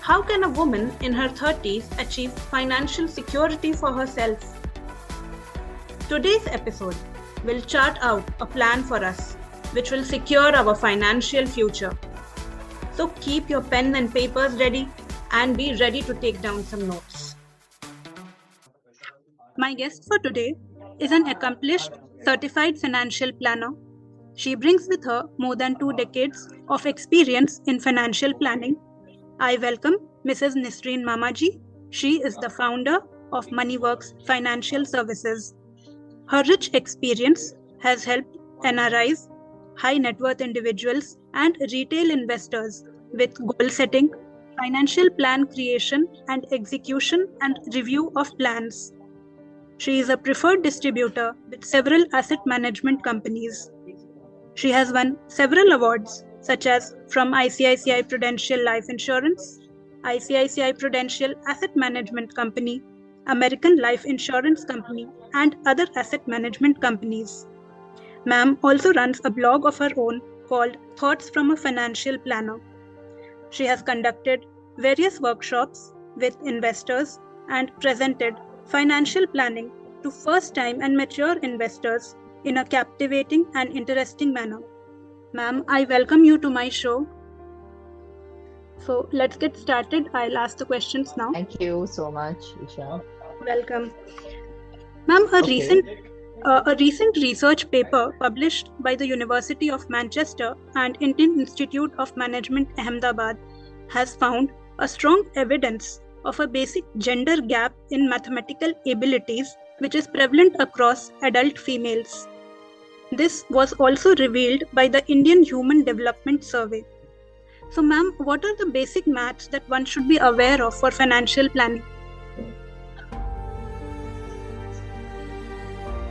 How can a woman in her 30s achieve financial security for herself? Today's episode will chart out a plan for us which will secure our financial future. So keep your pen and papers ready and be ready to take down some notes. My guest for today is an accomplished certified financial planner. She brings with her more than 2 decades of experience in financial planning. I welcome Mrs. Nisreen Mamaji. She is the founder of MoneyWorks Financial Services. Her rich experience has helped NRIs, high net worth individuals, and retail investors with goal setting, financial plan creation and execution, and review of plans. She is a preferred distributor with several asset management companies. She has won several awards such as from ICICI Prudential Life Insurance, ICICI Prudential Asset Management Company, American Life Insurance Company, and other asset management companies. Ma'am also runs a blog of her own called Thoughts from a Financial Planner. She has conducted various workshops with investors and presented financial planning to first-time and mature investors in a captivating and interesting manner. Ma'am, I welcome you to my show. So let's get started. I'll ask the questions now. Thank you so much, Isha. Welcome. Ma'am, a recent research paper published by the University of Manchester and Indian Institute of Management, Ahmedabad, has found a strong evidence of a basic gender gap in mathematical abilities which is prevalent across adult females. This was also revealed by the Indian Human Development Survey. So, ma'am, what are the basic maths that one should be aware of for financial planning?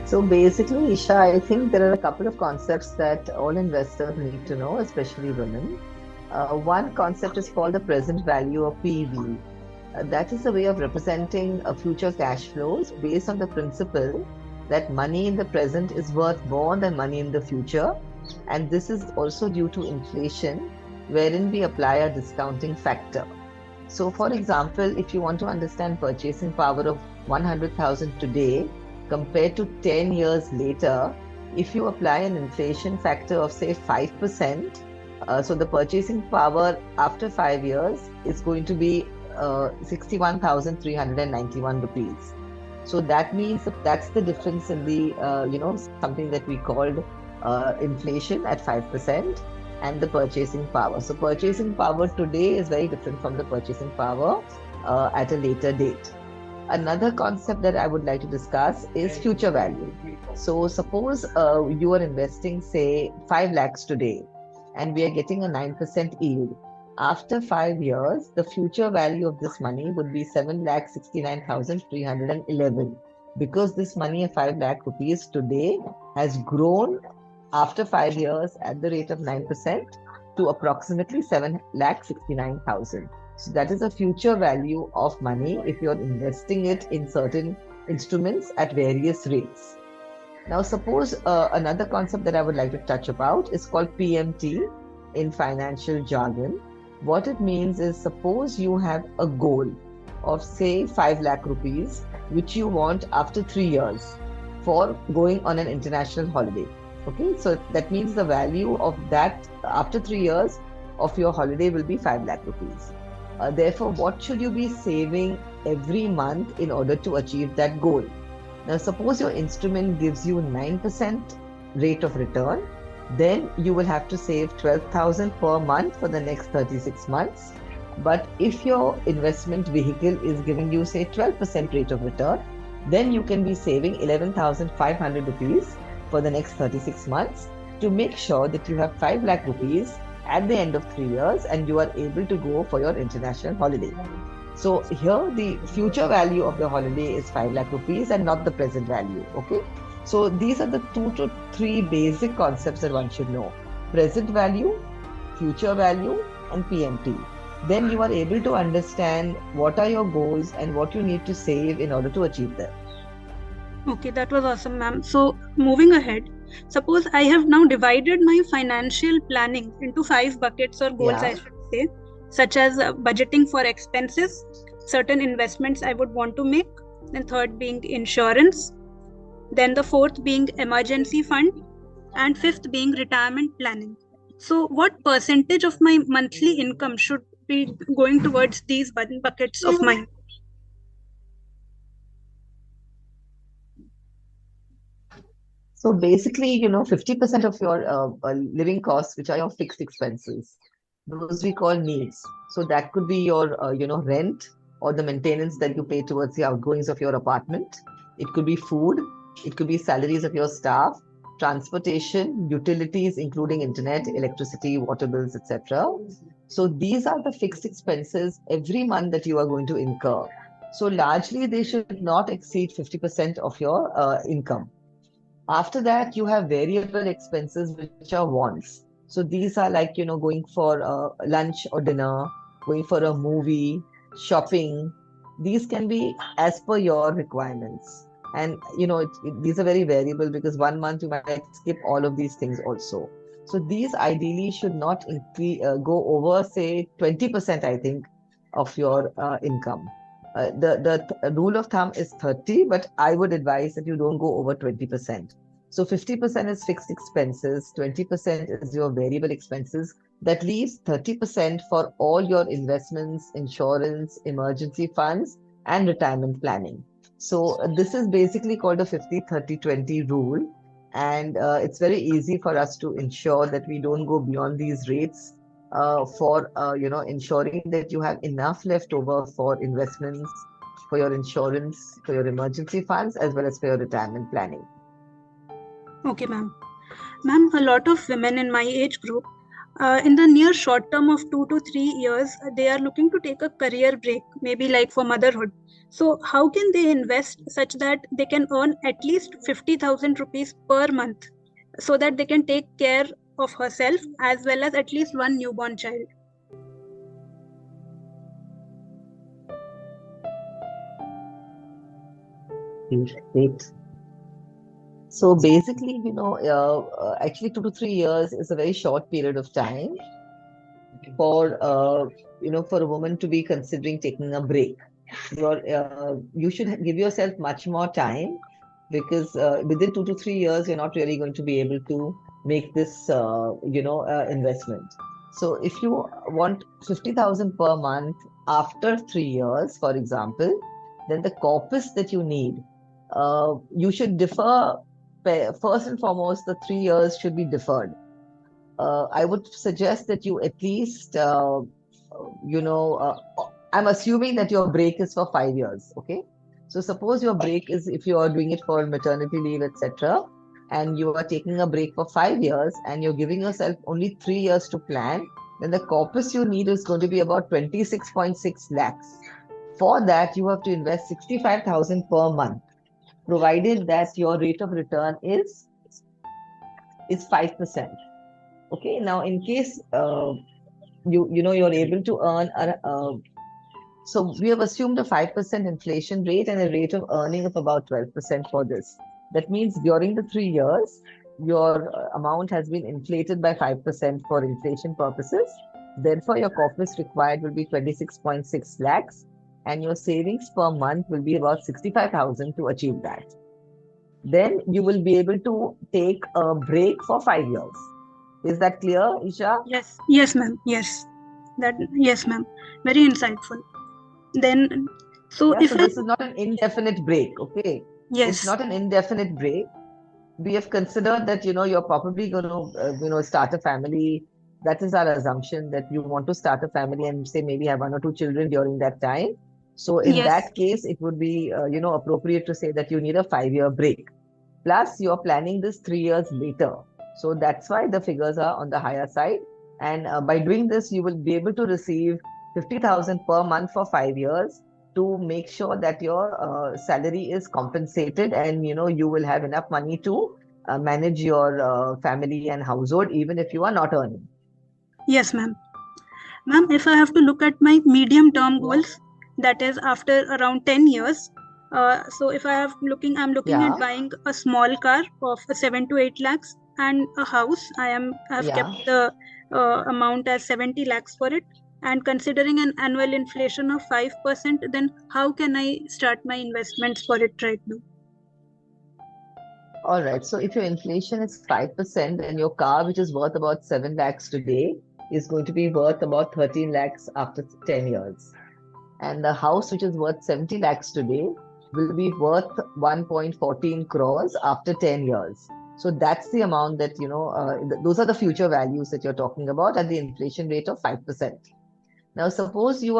So basically, Isha, I think there are a couple of concepts that all investors need to know, especially women. One concept is called the present value of PV. That is a way of representing future cash flows based on the principle that money in the present is worth more than money in the future. And this is also due to inflation, wherein we apply a discounting factor. So for example, if you want to understand purchasing power of 100,000 today compared to 10 years later, if you apply an inflation factor of say 5%, so the purchasing power after 5 years is going to be 61,391 rupees. So that means that's the difference in the, something that we called inflation at 5% and the purchasing power. So purchasing power today is very different from the purchasing power at a later date. Another concept that I would like to discuss is future value. So suppose you are investing, say, 5 lakhs today, and we are getting a 9% yield. After 5 years, the future value of this money would be 7,69,311 because this money of 5 lakh rupees today has grown after 5 years at the rate of 9% to approximately 7,69,000. So that is a future value of money if you're investing it in certain instruments at various rates. Now, suppose another concept that I would like to touch about is called PMT in financial jargon. What it means is, suppose you have a goal of say 5 lakh rupees, which you want after 3 years for going on an international holiday. Okay, so that means the value of that after 3 years of your holiday will be 5 lakh rupees. Therefore, what should you be saving every month in order to achieve that goal? Now, suppose your instrument gives you 9% rate of return, then you will have to save 12,000 per month for the next 36 months. But if your investment vehicle is giving you say 12% rate of return, then you can be saving 11,500 rupees for the next 36 months to make sure that you have 5 lakh rupees at the end of 3 years and you are able to go for your international holiday. So here the future value of the holiday is 5 lakh rupees and not the present value. Okay. So these are the 2 to 3 basic concepts that one should know: present value, future value, and PMT. Then you are able to understand what are your goals and what you need to save in order to achieve them. Okay, that was awesome, ma'am. So moving ahead, suppose I have now divided my financial planning into 5 buckets or goals, I should say. such as budgeting for expenses, certain investments I would want to make, then third being insurance, then the fourth being emergency fund, and fifth being retirement planning. So, what percentage of my monthly income should be going towards these buckets of mine? So basically, 50% of your living costs, which are your fixed expenses, those we call needs. So that could be your, rent or the maintenance that you pay towards the outgoings of your apartment. It could be food. It could be salaries of your staff, transportation, utilities, including internet, electricity, water bills, etc. So these are the fixed expenses every month that you are going to incur. So largely, they should not exceed 50% of your income. After that, you have variable expenses, which are wants. So these are like, going for lunch or dinner, going for a movie, shopping. These can be as per your requirements. And, these are very variable because one month you might skip all of these things also. So these ideally should not go over, say, 20%, I think, of your income. The rule of thumb is 30, but I would advise that you don't go over 20%. So 50% is fixed expenses, 20% is your variable expenses. That leaves 30% for all your investments, insurance, emergency funds, and retirement planning. So this is basically called a 50-30-20 rule. And it's very easy for us to ensure that we don't go beyond these rates for ensuring that you have enough left over for investments, for your insurance, for your emergency funds, as well as for your retirement planning. Okay, ma'am. Ma'am, a lot of women in my age group, in the near short term of 2 to 3 years, they are looking to take a career break, maybe like for motherhood. So, how can they invest such that they can earn at least 50,000 rupees per month so that they can take care of herself as well as at least one newborn child? Great. So basically, actually 2 to 3 years is a very short period of time for for a woman to be considering taking a break. You should give yourself much more time because within 2 to 3 years, you're not really going to be able to make this, investment. So if you want 50,000 per month after 3 years, for example, then the corpus that you need, you should defer. First and foremost, the 3 years should be deferred. I would suggest that you at least, I'm assuming that your break is for 5 years, okay? So suppose your break is if you are doing it for maternity leave, etc., and you are taking a break for 5 years and you're giving yourself only 3 years to plan, then the corpus you need is going to be about 26.6 lakhs. For that, you have to invest 65,000 per month, provided that your rate of return is 5%. Okay, now in case you're able to earn so we have assumed a 5% inflation rate and a rate of earning of about 12% for this. That means during the 3 years, your amount has been inflated by 5% for inflation purposes. Therefore, your corpus required will be 26.6 lakhs and your savings per month will be about 65,000 to achieve that. Then you will be able to take a break for 5 years. Is that clear, Isha? Yes, ma'am. Yes, ma'am. Very insightful. Then, so yeah, if so this is not an indefinite break, okay? Yes. It's not an indefinite break. We have considered that, you're probably going to, start a family. That is our assumption that you want to start a family and say maybe have 1 or 2 children during that time. So in that case, it would be, appropriate to say that you need a 5-year break. Plus, you're planning this 3 years later. So that's why the figures are on the higher side. And by doing this, you will be able to receive 50,000 per month for 5 years to make sure that your salary is compensated and, you will have enough money to manage your family and household, even if you are not earning. Yes, ma'am. Ma'am, if I have to look at my medium-term goals, that is after around 10 years, so if I'm looking at buying a small car of 7 to 8 lakhs and a house. I have kept the amount as 70 lakhs for it. And considering an annual inflation of 5%, then how can I start my investments for it right now? All right. So if your inflation is 5% and your car, which is worth about 7 lakhs today, is going to be worth about 13 lakhs after 10 years. And the house, which is worth 70 lakhs today, will be worth 1.14 crores after 10 years. So that's the amount that, those are the future values that you're talking about at the inflation rate of 5%. Now, suppose you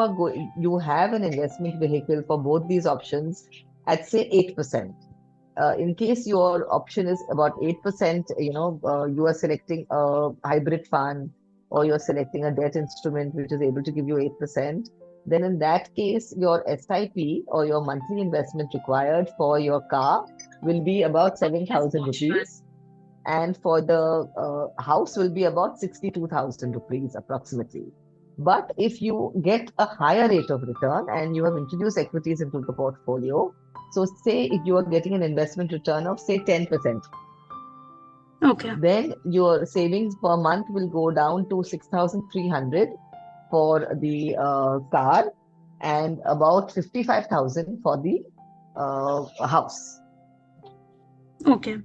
have an investment vehicle for both these options at say 8%. In case your option is about 8%, you are selecting a hybrid fund or you're selecting a debt instrument which is able to give you 8%, then in that case, your SIP or your monthly investment required for your car will be about 7,000 rupees. And for the house will be about 62,000 rupees approximately. But if you get a higher rate of return and you have introduced equities into the portfolio, so say if you are getting an investment return of say 10%, Okay. then your savings per month will go down to 6,300 for the car and about 55,000 for the house. Okay.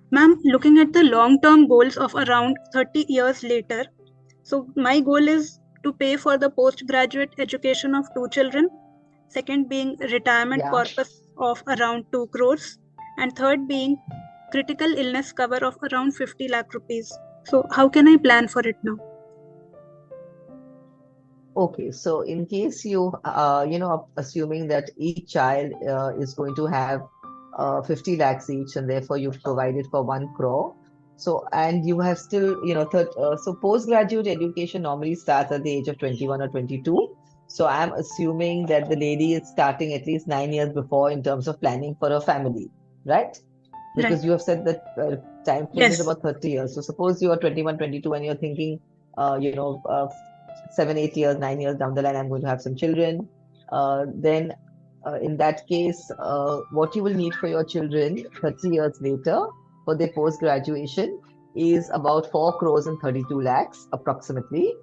Ma'am, looking at the long-term goals of around 30 years later, so my goal is to pay for the postgraduate education of 2 children, second being retirement Yeah. corpus of around 2 crores, and third being critical illness cover of around 50 lakh rupees. So how can I plan for it now? Okay, so in case assuming that each child is going to have 50 lakhs each, and therefore you've provided for 1 crore. So, and you have still, so postgraduate education normally starts at the age of 21 or 22. So I'm assuming that the lady is starting at least 9 years before in terms of planning for a family, right? Because Right. you have said that time frame is Yes. about 30 years. So suppose you are 21, 22 and you're thinking, 7, 8 years, 9 years down the line, I'm going to have some children. Then in that case, what you will need for your children 30 years later for their post graduation is about 4 crores and 32 lakhs approximately.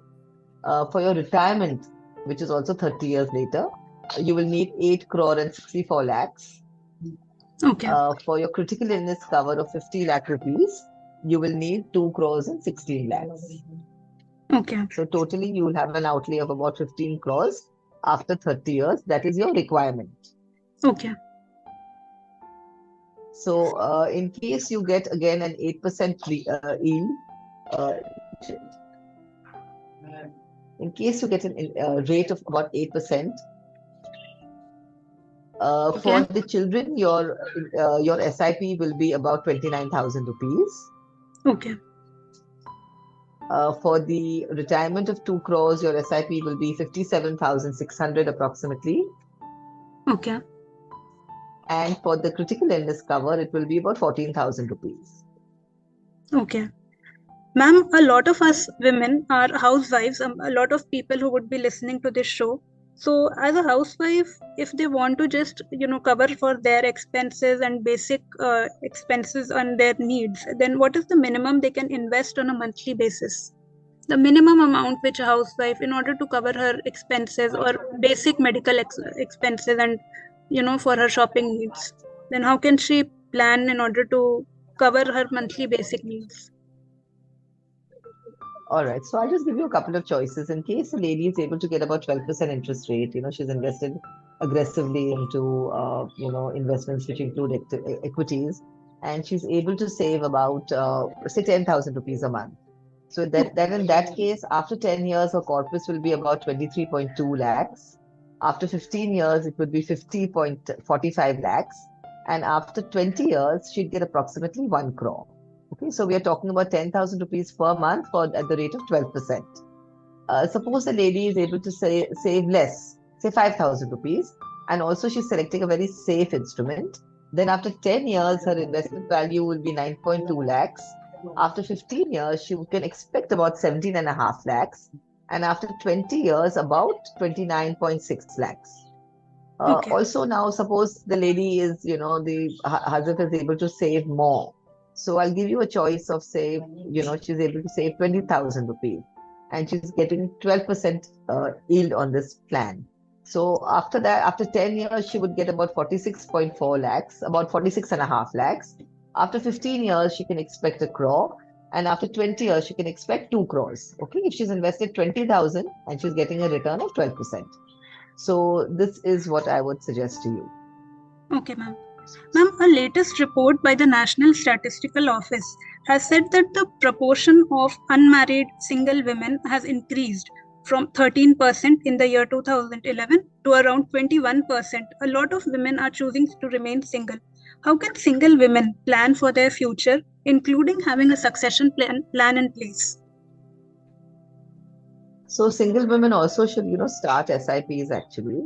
For your retirement, which is also 30 years later, you will need 8 crore and 64 lakhs. Okay. For your critical illness cover of 50 lakh rupees, you will need 2 crores and 16 lakhs. Okay. So totally you will have an outlay of about 15 crores after 30 years. That is your requirement. Okay. So in case you get again an 8% yield, uh, in case you get a rate of about 8%, for Okay. the children, your SIP will be about 29,000 rupees. Okay. For the retirement of 2 crores, your SIP will be 57,600 approximately. Okay. And for the critical illness cover, it will be about 14,000 rupees. Okay. Ma'am, a lot of us women are housewives, a lot of people who would be listening to this show. So, as a housewife, if they want to just, cover for their expenses and basic expenses and their needs, then what is the minimum they can invest on a monthly basis? The minimum amount which a housewife, in order to cover her expenses or basic medical expenses and, for her shopping needs, then how can she plan in order to cover her monthly basic needs? All right. So I'll just give you a couple of choices in case a lady is able to get about 12% interest rate. She's invested aggressively into, investments which include equities, and she's able to save about, say, 10,000 rupees a month. So that in that case, after 10 years, her corpus will be about 23.2 lakhs. After 15 years, it would be 50.45 lakhs. And after 20 years, she'd get approximately 1 crore. Okay, so we are talking about 10,000 rupees per month at the rate of 12%. Suppose a lady is able to save less, say 5,000 rupees, and also she's selecting a very safe instrument. Then after 10 years, her investment value will be 9.2 lakhs. After 15 years, she can expect about 17.5 lakhs. And after 20 years, about 29.6 lakhs. Okay. Also now, suppose the lady is, the husband is able to save more. So I'll give you a choice of say, she's able to save 20,000 rupees. and she's getting 12% yield on this plan. So after that, after 10 years, she would get about 46.4 lakhs, about 46 and a half lakhs. After 15 years, she can expect a crore. And after 20 years, she can expect 2 crores. Okay, if she's invested 20,000 and she's getting a return of 12%. So this is what I would suggest to you. Okay, ma'am. Ma'am, a latest report by the National Statistical Office has said that the proportion of unmarried single women has increased from 13% in the year 2011 to around 21%. A lot of women are choosing to remain single. How can single women plan for their future, including having a succession plan in place? So single women also should, start SIPs actually.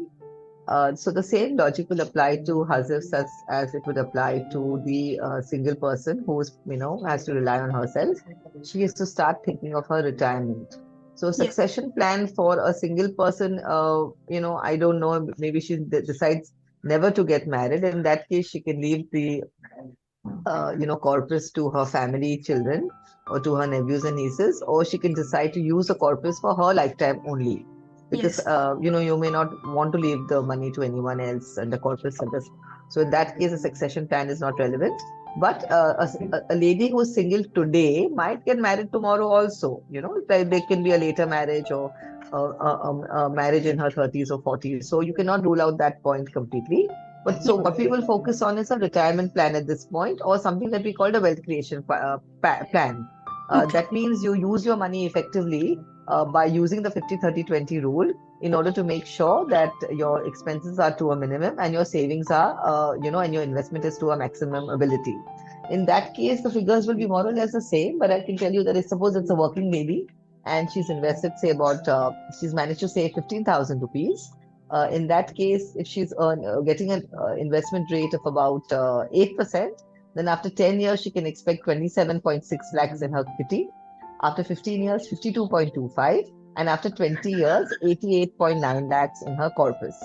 So the same logic will apply to husbands as it would apply to the single person who's, has to rely on herself. She has to start thinking of her retirement. So succession plan for a single person, I don't know, maybe she decides never to get married. In that case, she can leave the, corpus to her family, children, or to her nephews and nieces, or she can decide to use the corpus for her lifetime only. Because you may not want to leave the money to anyone else and the corpus service. So in that case, a succession plan is not relevant. But a lady who's single today might get married tomorrow also. There can be a later marriage or a marriage in her 30s or 40s. So you cannot rule out that point completely. But so what we will focus on is a retirement plan at this point, or something that we call a wealth creation plan. That means you use your money effectively by using the 50-30-20 rule in order to make sure that your expenses are to a minimum and your savings are, and your investment is to a maximum ability. In that case, the figures will be more or less the same, but I can tell you that suppose it's a working lady and she's invested, say she's managed to save 15,000 rupees. In that case, if she's getting an investment rate of about 8%, then after 10 years, she can expect 27.6 lakhs in her kitty. After 15 years, 52.25, and after 20 years, 88.9 lakhs in her corpus.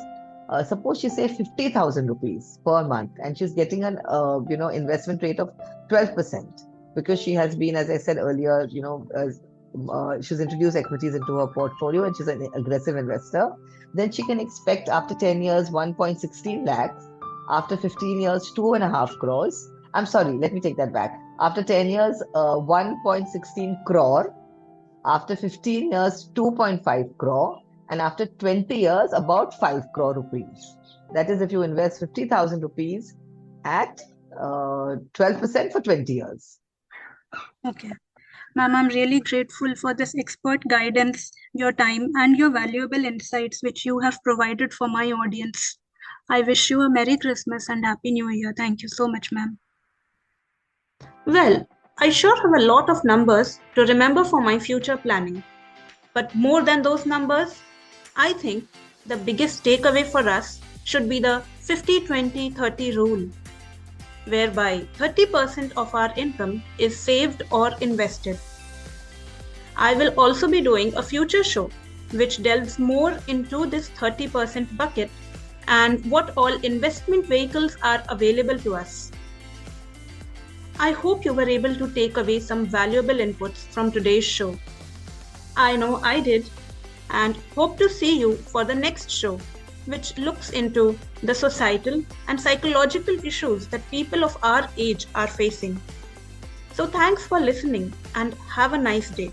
Suppose she saves 50,000 rupees per month, and she's getting an investment rate of 12%, because she has been, as I said earlier, she's introduced equities into her portfolio and she's an aggressive investor. Then she can expect after 10 years 1.16 lakhs, after 15 years 2.5 crores. I'm sorry, let me take that back. After 10 years, 1.16 crore. After 15 years, 2.5 crore. And after 20 years, about 5 crore rupees. That is if you invest 50,000 rupees at 12% for 20 years. Okay. Ma'am, I'm really grateful for this expert guidance, your time, and your valuable insights which you have provided for my audience. I wish you a Merry Christmas and Happy New Year. Thank you so much, ma'am. Well, I sure have a lot of numbers to remember for my future planning. But more than those numbers, I think the biggest takeaway for us should be the 50-20-30 rule, whereby 30% of our income is saved or invested. I will also be doing a future show which delves more into this 30% bucket and what all investment vehicles are available to us. I hope you were able to take away some valuable inputs from today's show. I know I did, and hope to see you for the next show, which looks into the societal and psychological issues that people of our age are facing. So thanks for listening and have a nice day.